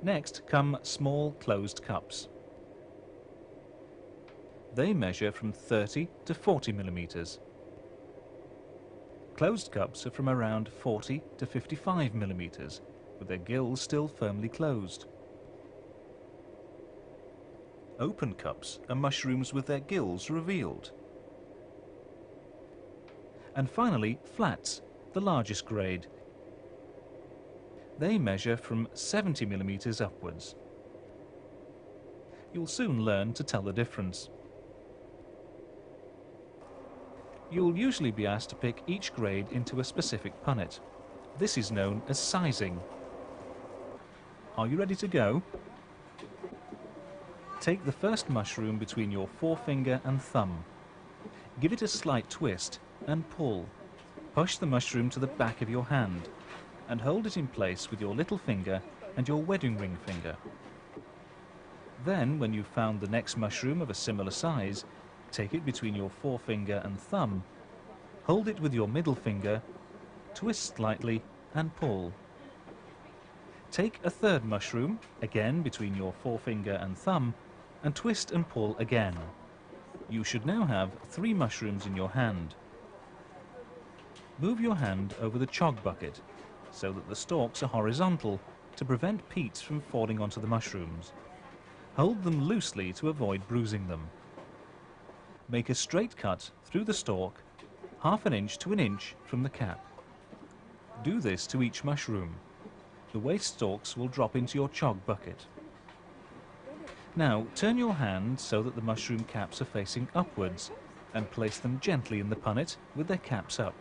Next come small closed cups. They measure from 30 to 40 millimeters. Closed cups are from around 40 to 55 millimeters, with their gills still firmly closed. Open cups are mushrooms with their gills revealed. And finally, flats, the largest grade. They measure from 70 millimeters upwards. You'll soon learn to tell the difference. You'll usually be asked to pick each grade into a specific punnet. This is known as sizing. Are you ready to go? Take the first mushroom between your forefinger and thumb. Give it a slight twist and pull. Push the mushroom to the back of your hand and hold it in place with your little finger and your wedding ring finger. Then, when you've found the next mushroom of a similar size, take it between your forefinger and thumb, hold it with your middle finger, twist slightly and pull. Take a third mushroom, again between your forefinger and thumb, and twist and pull again. You should now have 3 mushrooms in your hand. Move your hand over the chog bucket so that the stalks are horizontal to prevent peats from falling onto the mushrooms. Hold them loosely to avoid bruising them. Make a straight cut through the stalk, half an inch to an inch from the cap. Do this to each mushroom. The waste stalks will drop into your chog bucket. Now turn your hand so that the mushroom caps are facing upwards and place them gently in the punnet with their caps up.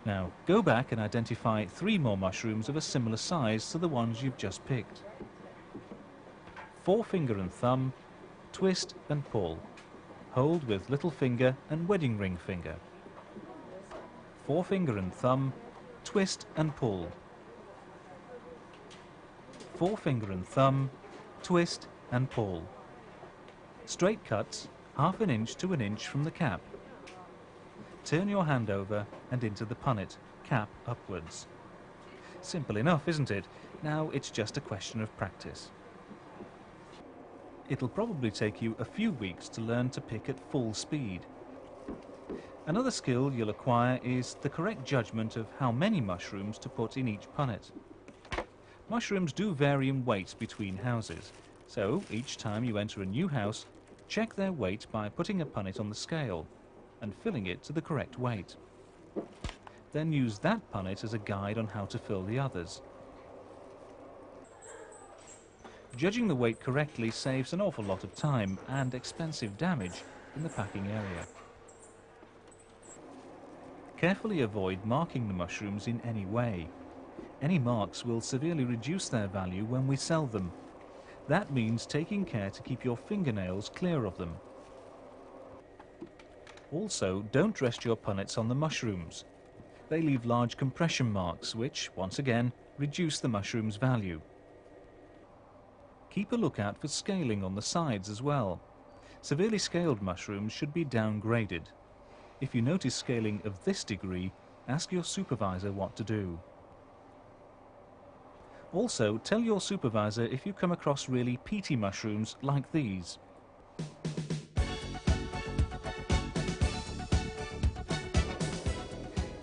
Now go back and identify 3 more mushrooms of a similar size to the ones you've just picked. Forefinger and thumb, twist and pull. Hold with little finger and wedding ring finger. Forefinger and thumb, twist and pull. Forefinger and thumb, twist and pull. Straight cuts, half an inch to an inch from the cap. Turn your hand over and into the punnet, cap upwards. Simple enough, isn't it? Now it's just a question of practice. It'll probably take you a few weeks to learn to pick at full speed. Another skill you'll acquire is the correct judgment of how many mushrooms to put in each punnet. Mushrooms do vary in weight between houses, so each time you enter a new house, check their weight by putting a punnet on the scale and filling it to the correct weight. Then use that punnet as a guide on how to fill the others. Judging the weight correctly saves an awful lot of time and expensive damage in the packing area. Carefully avoid marking the mushrooms in any way. Any marks will severely reduce their value when we sell them. That means taking care to keep your fingernails clear of them. Also, don't rest your punnets on the mushrooms. They leave large compression marks which, once again, reduce the mushroom's value. Keep a lookout for scaling on the sides as well. Severely scaled mushrooms should be downgraded. If you notice scaling of this degree, ask your supervisor what to do. Also, tell your supervisor if you come across really peaty mushrooms like these.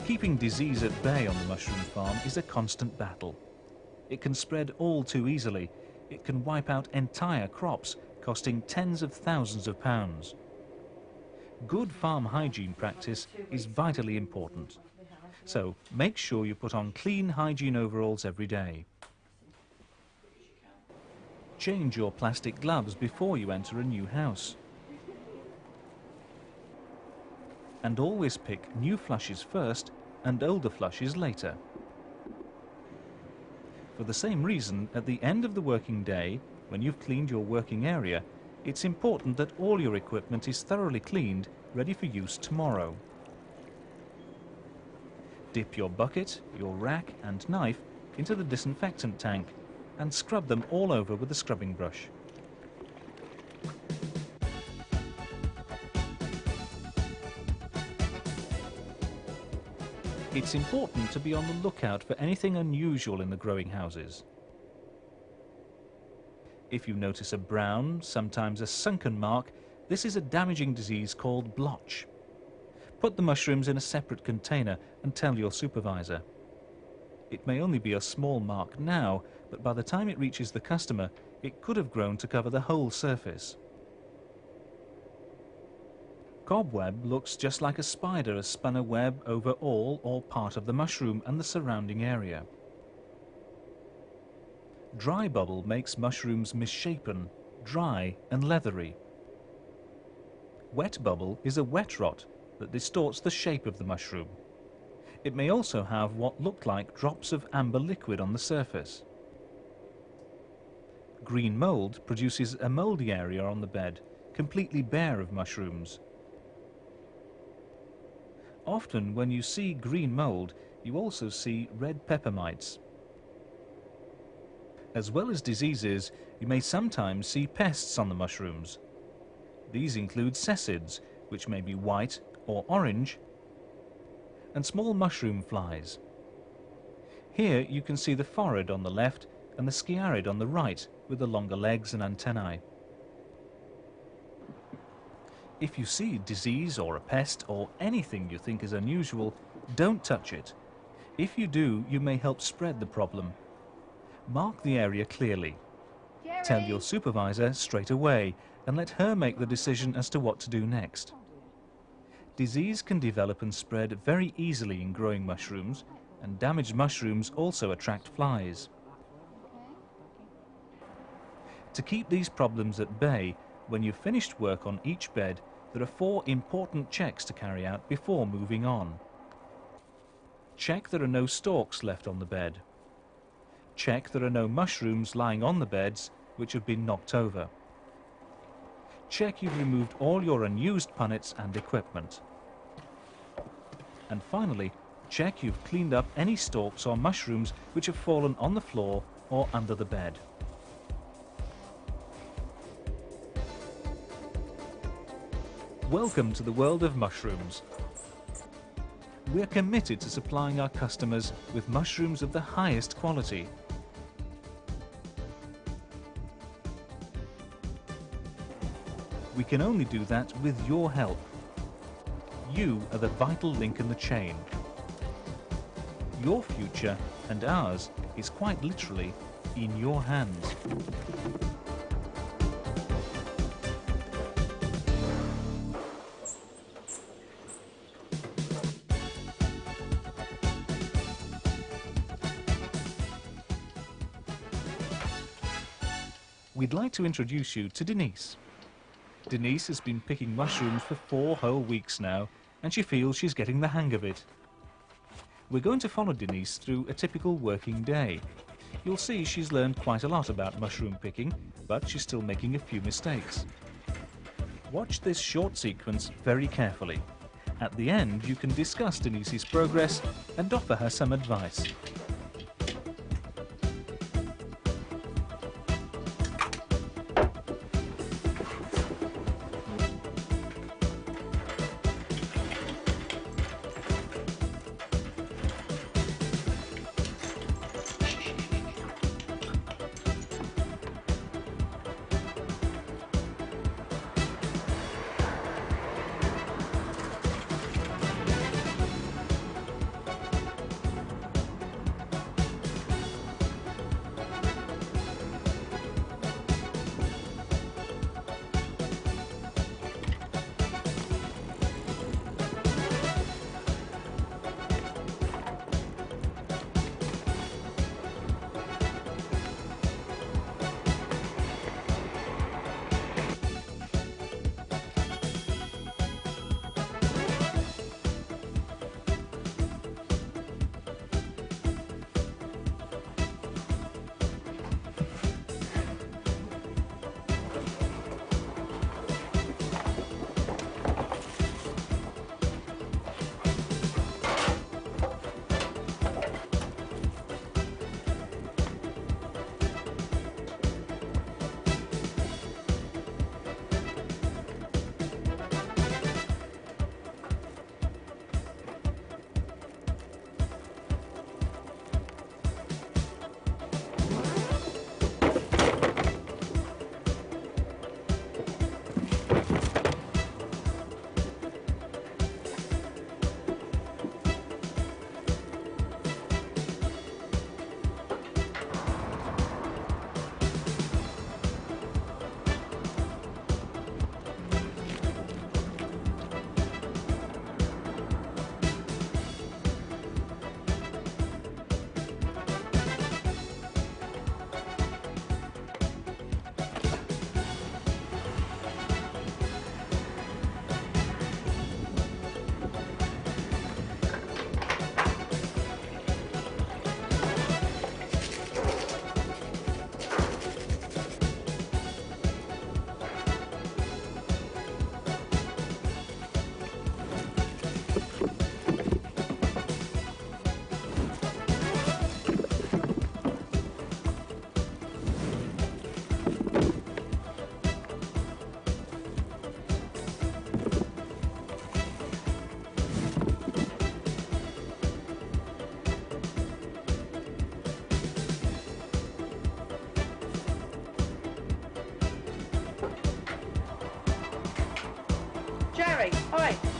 Keeping disease at bay on the mushroom farm is a constant battle. It can spread all too easily. It can wipe out entire crops, costing tens of thousands of pounds. Good farm hygiene practice is vitally important. So make sure you put on clean hygiene overalls every day. Change your plastic gloves before you enter a new house. And always pick new flushes first and older flushes later. For the same reason, at the end of the working day, when you've cleaned your working area, it's important that all your equipment is thoroughly cleaned, ready for use tomorrow. Dip your bucket, your rack and knife into the disinfectant tank and scrub them all over with a scrubbing brush. It's important to be on the lookout for anything unusual in the growing houses. If you notice a brown, sometimes a sunken mark, this is a damaging disease called blotch. Put the mushrooms in a separate container and tell your supervisor. It may only be a small mark now, but by the time it reaches the customer, it could have grown to cover the whole surface. Cobweb looks just like a spider has spun a web over all or part of the mushroom and the surrounding area. Dry bubble makes mushrooms misshapen, dry and leathery. Wet bubble is a wet rot that distorts the shape of the mushroom. It may also have what look like drops of amber liquid on the surface. Green mold produces a moldy area on the bed, completely bare of mushrooms. Often when you see green mold, you also see red pepper mites. As well as diseases, you may sometimes see pests on the mushrooms. These include cessids, which may be white or orange, and small mushroom flies. Here you can see the phorid on the left and the sciarid on the right with the longer legs and antennae. If you see disease or a pest or anything you think is unusual, don't touch it. If you do, you may help spread the problem. Mark the area clearly. Tell your supervisor straight away and let her make the decision as to what to do next. Disease can develop and spread very easily in growing mushrooms, and damaged mushrooms also attract flies. To keep these problems at bay, when you've finished work on each bed, there are 4 important checks to carry out before moving on. Check there are no stalks left on the bed. Check there are no mushrooms lying on the beds which have been knocked over. Check you've removed all your unused punnets and equipment. And finally, check you've cleaned up any stalks or mushrooms which have fallen on the floor or under the bed. Welcome to the world of mushrooms. We're committed to supplying our customers with mushrooms of the highest quality. We can only do that with your help. You are the vital link in the chain. Your future and ours is quite literally in your hands. We'd like to introduce you to Denise. Denise has been picking mushrooms for 4 whole weeks now, and she feels she's getting the hang of it. We're going to follow Denise through a typical working day. You'll see she's learned quite a lot about mushroom picking, but she's still making a few mistakes. Watch this short sequence very carefully. At the end, you can discuss Denise's progress and offer her some advice. All right.